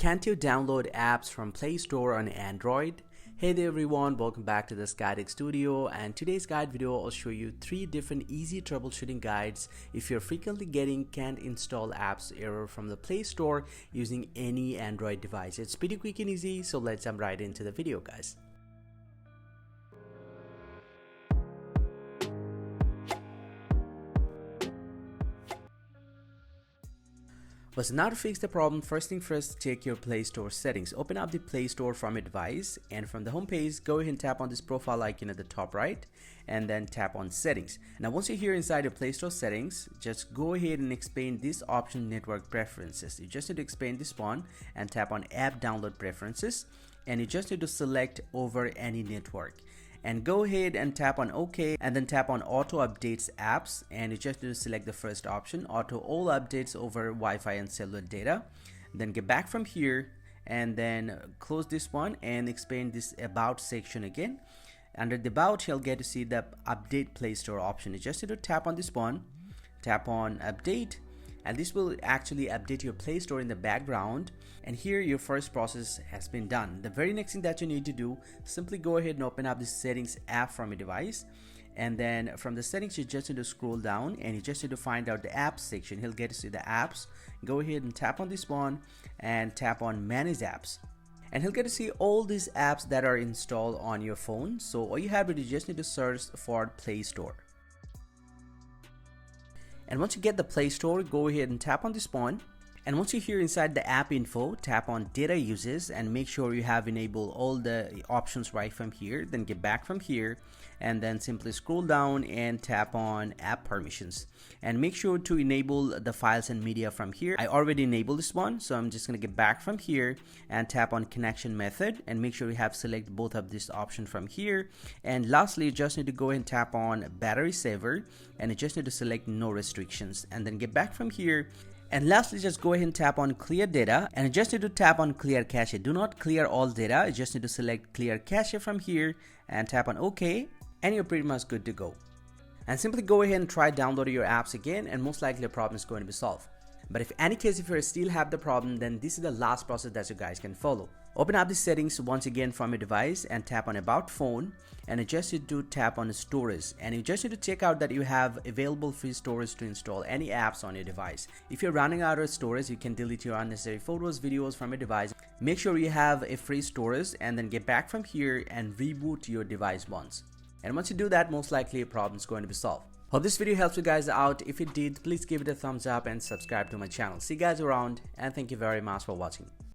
Can't you download apps from Play Store on Android? Hey there everyone, welcome back to this Guiding Studio, and today's guide video I'll show you 3 different easy troubleshooting guides if you're frequently getting can't install apps error from the Play Store using any Android device. It's pretty quick and easy, so let's jump right into the video, guys. So now to fix the problem, first thing first, check your Play Store settings. Open up the Play Store from your device, and from the home page, go ahead and tap on this profile icon at the top right, and then tap on settings. Now once you're here inside your Play Store settings, just go ahead and expand this option, network preferences. You just need to expand this one and tap on app download preferences, and you just need to select over any network. And go ahead and tap on OK, and then tap on auto updates apps, and you just need to select the first option, auto all updates over Wi-Fi and cellular data. Then get back from here and then close this one and expand this about section again. Under the about, you'll get to see the update Play Store option. You just need to tap on this one, tap on update, and this will actually update your Play Store in the background. And here your first process has been done. The very next thing that you need to do, simply go ahead and open up the settings app from your device, and then from the settings you just need to scroll down and you just need to find out the apps section. He'll get to see the apps. Go ahead and tap on this one and tap on manage apps, and he'll get to see all these apps that are installed on your phone. So all you have to do, you just need to search for Play Store. And once you get the Play Store, go ahead and tap on this one. And once you're here inside the app info, tap on data uses and make sure you have enabled all the options right from here. Then get back from here and then simply scroll down and tap on app permissions, and make sure to enable the files and media from here. I already enabled this one, so I'm just going to get back from here and tap on connection method, and make sure you have select both of this option from here. And lastly, you just need to go ahead and tap on battery saver, and you just need to select no restrictions, and then get back from here. And lastly, just go ahead and tap on clear data, and you just need to tap on clear cache. Do not clear all data, you just need to select clear cache from here and tap on OK, and you're pretty much good to go. And simply go ahead and try downloading your apps again, and most likely the problem is going to be solved. But if any case, if you still have the problem, then this is the last process that you guys can follow. Open up the settings once again from your device and tap on about phone, and you just need to tap on storage, and you just need to check out that you have available free storage to install any apps on your device. If you're running out of storage, you can delete your unnecessary photos, videos from your device. Make sure you have a free storage, and then get back from here and reboot your device once. And once you do that, most likely your problem is going to be solved. Hope this video helps you guys out. If it did, please give it a thumbs up and subscribe to my channel. See you guys around, and thank you very much for watching.